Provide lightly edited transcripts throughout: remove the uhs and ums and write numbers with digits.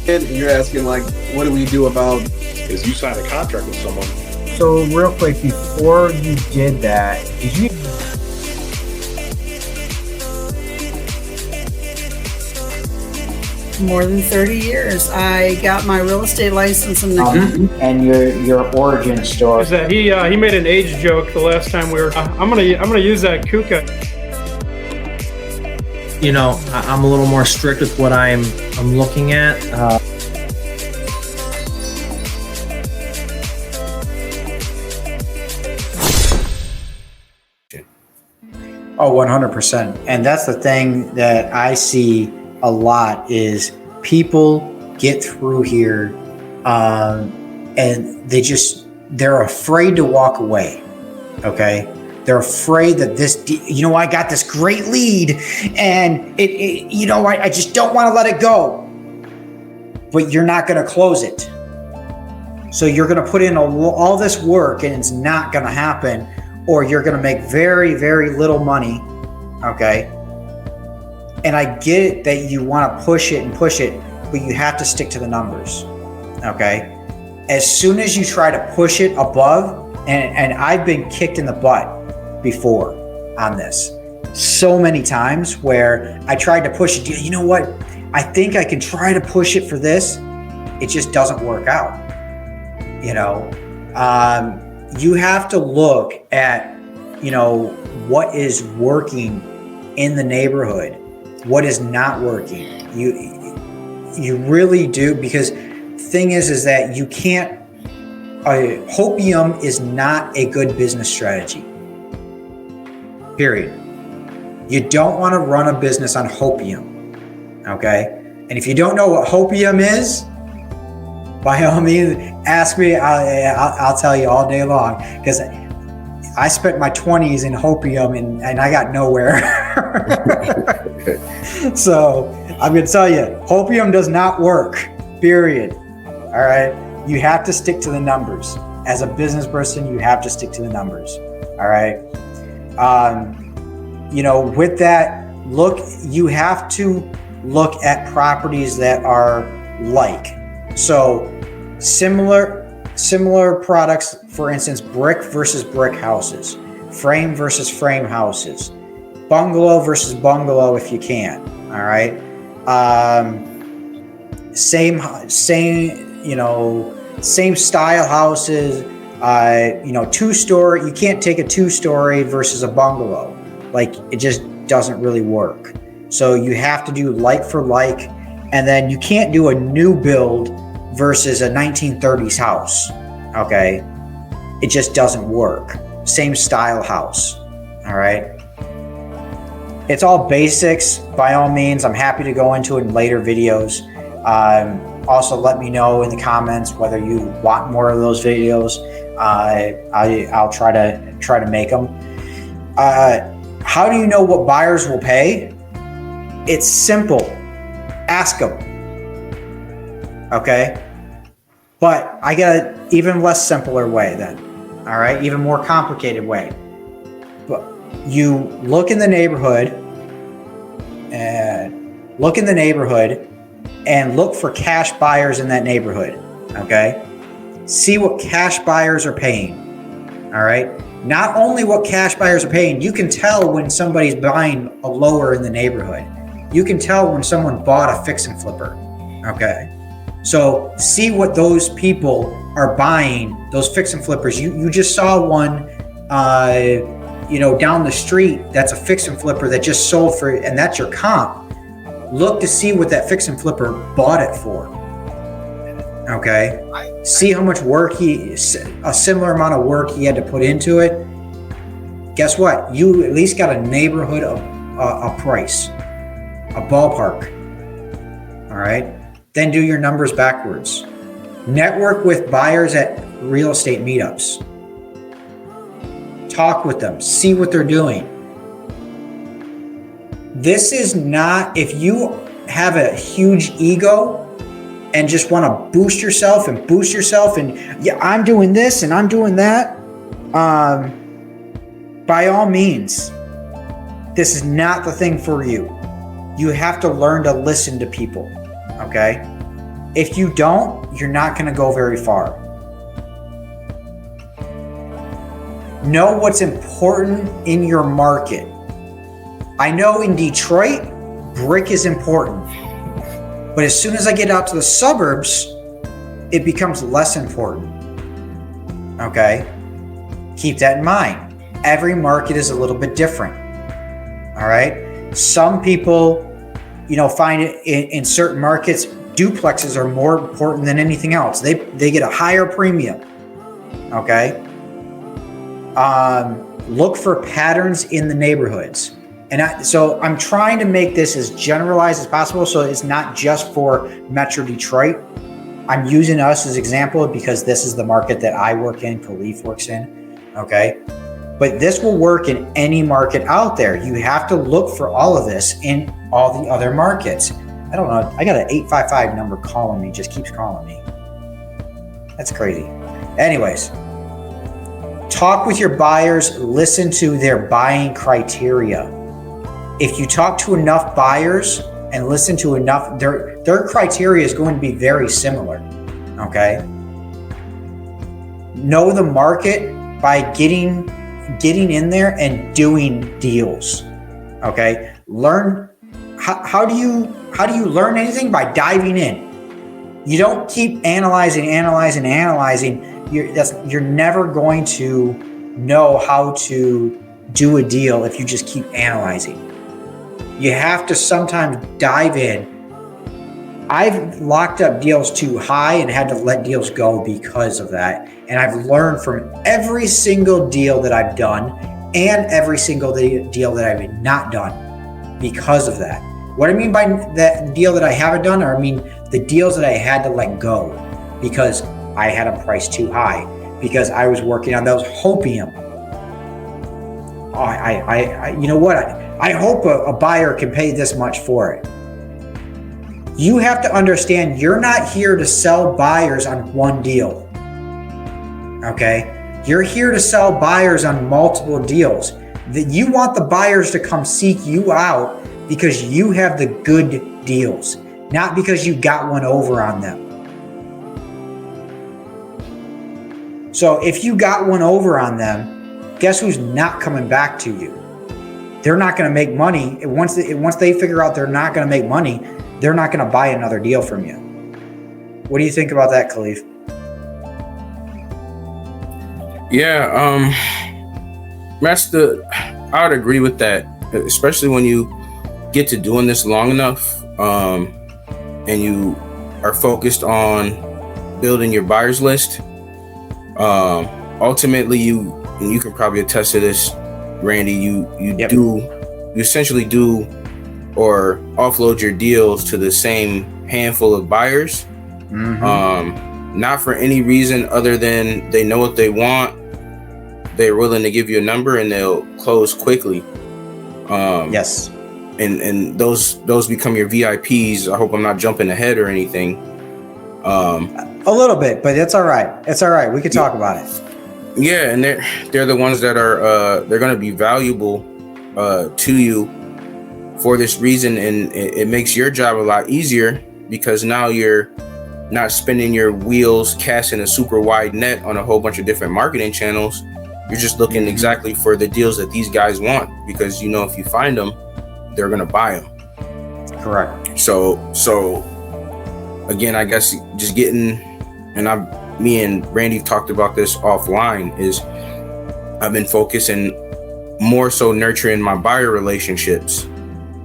And you're asking, like, what do we do about? Is you sign a contract with someone. So real quick, before you did that, did you? More than 30 years. I got my real estate license in the And your origin story. Is that he made an age joke the last time we were. I'm gonna use that Kuka. You know, I'm a little more strict with what I'm looking at. Oh, 100%. And that's the thing that I see a lot is people get through here and they're afraid to walk away. Okay. They're afraid that I got this great lead and I just don't want to let it go, but you're not going to close it. So you're going to put in all this work and it's not going to happen, or you're going to make very, very little money. Okay. And I get it that you want to push it, but you have to stick to the numbers. Okay. As soon as you try to push it above, and I've been kicked in the butt before on this so many times where I tried to push it. You know what? I think I can try to push it for this. It just doesn't work out. You have to look at, what is working in the neighborhood, what is not working. You really do, because thing is that you can't, hopium is not a good business strategy. Period. You don't want to run a business on hopium. Okay. And if you don't know what hopium is, by all means, ask me. I'll tell you all day long, because I spent my 20s in hopium and I got nowhere. So I'm going to tell you, hopium does not work, period. All right. You have to stick to the numbers. As a business person, you have to stick to the numbers. All right. With that, you have to look at properties that are so similar products, for instance, brick versus brick houses, frame versus frame houses, bungalow versus bungalow if you can. All right. Same style houses, 2-story. You can't take a 2-story versus a bungalow. Like, it just doesn't really work. So you have to do like for like, and then you can't do a new build versus a 1930s house. Okay. It just doesn't work. Same style house. All right. It's all basics. By all means, I'm happy to go into it in later videos. Also, let me know in the comments whether you want more of those videos. I'll try to make them. How do you know what buyers will pay? It's simple. Ask them. Okay? But I got an even less simpler way then. All right? Even more complicated way. But you look in the neighborhood and look for cash buyers in that neighborhood. Okay? See what cash buyers are paying. All right? Not only what cash buyers are paying, you can tell when somebody's buying a lower in the neighborhood. You can tell when someone bought a fix and flipper. Okay. So see what those people are buying, those fix and flippers. You just saw one, down the street. That's a fix and flipper that just sold for, and that's your comp. Look to see what that fix and flipper bought it for. Okay. See how much work a similar amount of work he had to put into it. Guess what? You at least got a neighborhood of a price, a ballpark. All right. Then do your numbers backwards. Network with buyers at real estate meetups. Talk with them. See what they're doing. This is not, if you have a huge ego and just want to boost yourself and yeah, I'm doing this and I'm doing that. By all means, this is not the thing for you. You have to learn to listen to people. Okay. If you don't, you're not going to go very far. Know what's important in your market. I know in Detroit, brick is important. But as soon as I get out to the suburbs, it becomes less important. Okay? Keep that in mind. Every market is a little bit different. All right? Some people, find it in certain markets, duplexes are more important than anything else. They get a higher premium. Okay? Look for patterns in the neighborhoods. And so I'm trying to make this as generalized as possible, so it's not just for Metro Detroit. I'm using us as example because this is the market that I work in, Khalif works in, okay? But this will work in any market out there. You have to look for all of this in all the other markets. I don't know, I got an 855 number calling me, just keeps calling me. That's crazy. Anyways, talk with your buyers, listen to their buying criteria. If you talk to enough buyers and listen to enough, their criteria is going to be very similar, okay? Know the market by getting in there and doing deals, okay? Learn, how do you learn anything? By diving in. You don't keep analyzing. You're never going to know how to do a deal if you just keep analyzing. You have to sometimes dive in. I've locked up deals too high and had to let deals go because of that. And I've learned from every single deal that I've done and every single deal that I've not done because of that. What I mean by that deal that I haven't done, or I mean the deals that I had to let go because I had them priced too high, because I was working on those hopium. You know what? I hope a buyer can pay this much for it. You have to understand you're not here to sell buyers on one deal. Okay? You're here to sell buyers on multiple deals. That you want the buyers to come seek you out because you have the good deals, not because you got one over on them. So if you got one over on them, guess who's not coming back to you? They're not going to make money. Once they figure out they're not going to make money, they're not going to buy another deal from you. What do you think about that, Khalif? Yeah, I would agree with that, especially when you get to doing this long enough, and you are focused on building your buyers list. Ultimately, you can probably attest to this, Randy, you essentially do or offload your deals to the same handful of buyers, not for any reason other than they know what they want, they're willing to give you a number, and they'll close quickly. Yes. And those become your VIPs. I hope I'm not jumping ahead or anything. A little bit, but it's all right. It's all right. We can talk about it. Yeah, and they're the ones that are they're going to be valuable to you for this reason, and it makes your job a lot easier because now you're not spinning your wheels casting a super wide net on a whole bunch of different marketing channels. You're just looking exactly for the deals that these guys want, because you know if you find them, they're going to buy them. Correct. So again, I guess just getting, and me and Randy talked about this offline, is I've been focusing more so nurturing my buyer relationships,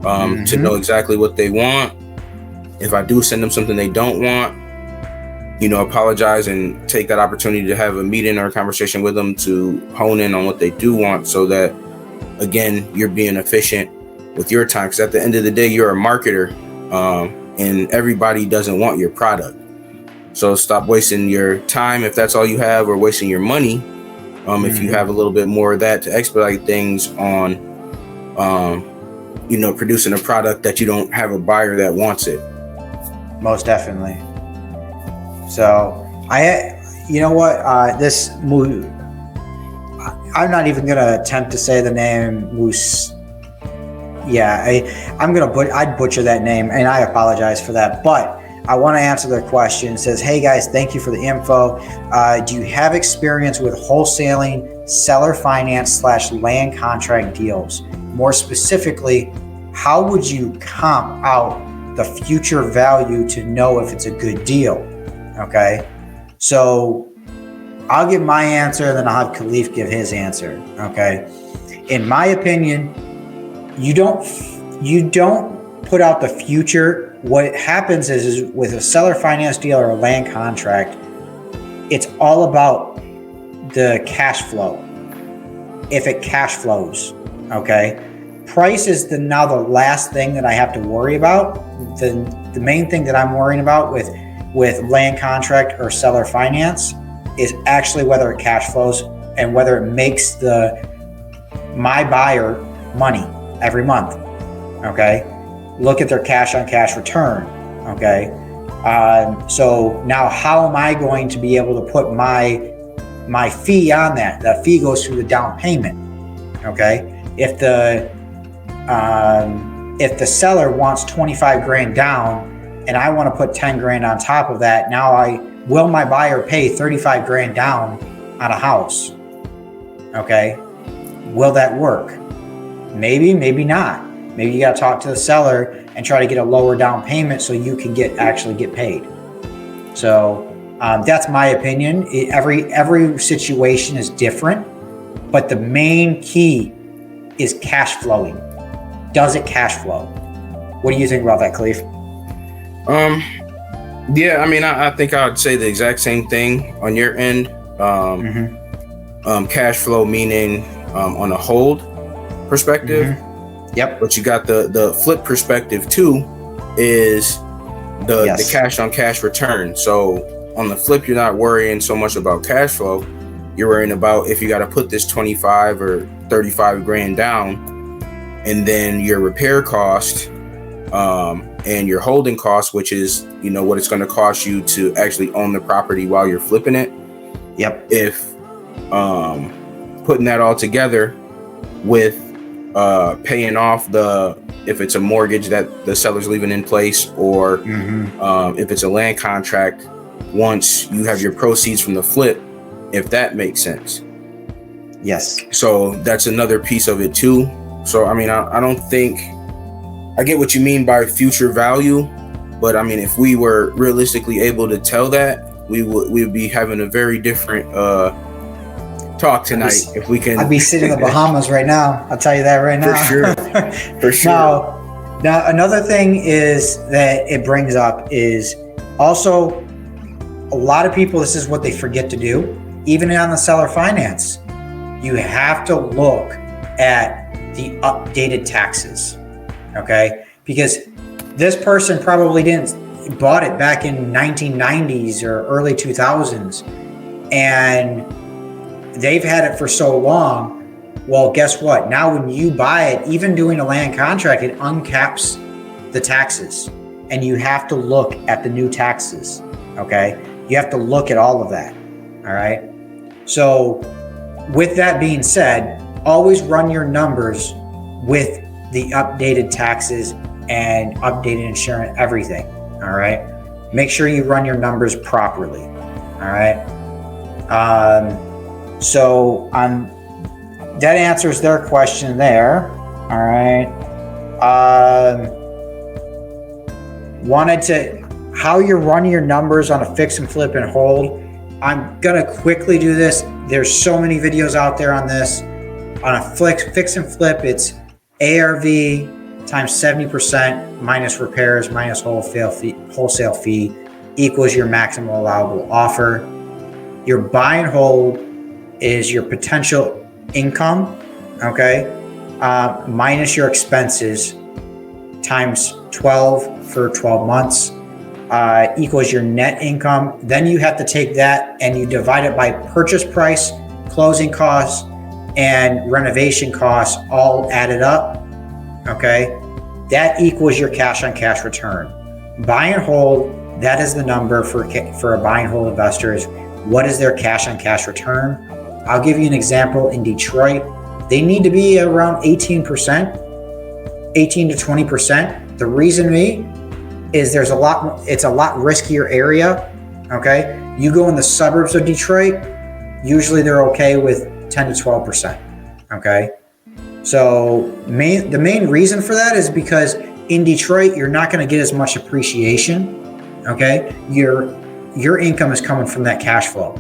to know exactly what they want. If I do send them something they don't want, apologize and take that opportunity to have a meeting or a conversation with them to hone in on what they do want, so that, again, you're being efficient with your time. Because at the end of the day, you're a marketer, and everybody doesn't want your product. So stop wasting your time if that's all you have, or wasting your money. If you have a little bit more of that to expedite things on, producing a product that you don't have a buyer that wants it. Most definitely. So this Moose, I'm not even going to attempt to say the name Moose. Yeah, I'd butcher that name, and I apologize for that. But I want to answer their question. It says, hey guys, thank you for the info. Do you have experience with wholesaling seller finance / land contract deals? More specifically, how would you comp out the future value to know if it's a good deal? Okay, so I'll give my answer and then I'll have Khalif give his answer. Okay, in my opinion, you don't put out the future. What happens is with a seller finance deal or a land contract, it's all about the cash flow. If it cash flows, okay? Price is now the last thing that I have to worry about. The main thing that I'm worrying about with land contract or seller finance is actually whether it cash flows and whether it makes my buyer money every month, okay? Look at their cash on cash return, okay? So now how am I going to be able to put my fee on that? That fee goes through the down payment, okay? If the seller wants 25 grand down and I want to put 10 grand on top of that, now will my buyer pay 35 grand down on a house? Okay. Will that work? Maybe, maybe not. Maybe you got to talk to the seller and try to get a lower down payment so you can actually get paid. So that's my opinion. Every situation is different, but the main key is cash flowing. Does it cash flow? What do you think about that, Khalif? Yeah, I mean, I think I would say the exact same thing on your end. Cash flow meaning on a hold perspective. Yep. But you got the flip perspective too, is the cash on cash return. So on the flip, you're not worrying so much about cash flow. You're worrying about if you got to put this 25 or 35 grand down, and then your repair cost and your holding cost, which is, what it's going to cost you to actually own the property while you're flipping it. Yep. If putting that all together with paying off if it's a mortgage that the seller's leaving in place, or if it's a land contract, once you have your proceeds from the flip, if that makes sense. Yes. So that's another piece of it too. So, I mean, I don't think, I get what you mean by future value, but I mean, if we were realistically able to tell that, we'd be having a very different talk tonight. If we can, I'd be sitting in the Bahamas right now. I'll tell you that right now. For sure. Now, another thing is that it brings up is also a lot of people, this is what they forget to do, even on the seller finance. You have to look at the updated taxes, okay? Because this person probably bought it back in 1990s or early 2000s, and they've had it for so long. Well, guess what? Now when you buy it, even doing a land contract, it uncaps the taxes, and you have to look at the new taxes, okay? You have to look at all of that, all right? So with that being said, always run your numbers with the updated taxes and updated insurance, everything, all right? Make sure you run your numbers properly, all right? So that answers their question there, all right? How you're running your numbers on a fix and flip and hold. I'm gonna quickly do this. There's so many videos out there on this. On a fix and flip, it's ARV times 70% minus repairs minus wholesale fee equals your maximum allowable offer. Your buy and hold is your potential income, okay, minus your expenses times 12 for 12 months. Equals your net income. Then you have to take that and you divide it by purchase price, closing costs, and renovation costs all added up. Okay, that equals your cash on cash return. Buy and hold, that is the number for a buy and hold investor, is what is their cash on cash return. I'll give you an example. In Detroit, they need to be around 18% to 20%. The reason is it's a lot riskier area. Okay, you go in the suburbs of Detroit, usually they're okay with 10 to 12%. Okay, so the main reason for that is because in Detroit you're not going to get as much appreciation. Okay, your income is coming from that cash flow,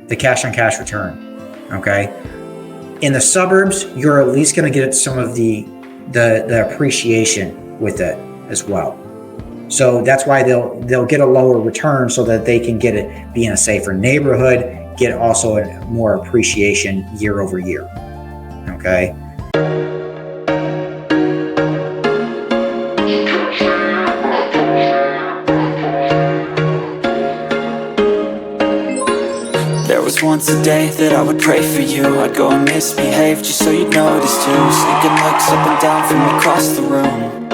the cash on cash return. Okay, in the suburbs you're at least going to get some of the appreciation with it as well. So that's why they'll get a lower return so that they can be in a safer neighborhood, get also more appreciation year over year. Okay. There was once a day that I would pray for you. I'd go and misbehave just so you'd notice too. Sneaking looks up and down from across the room.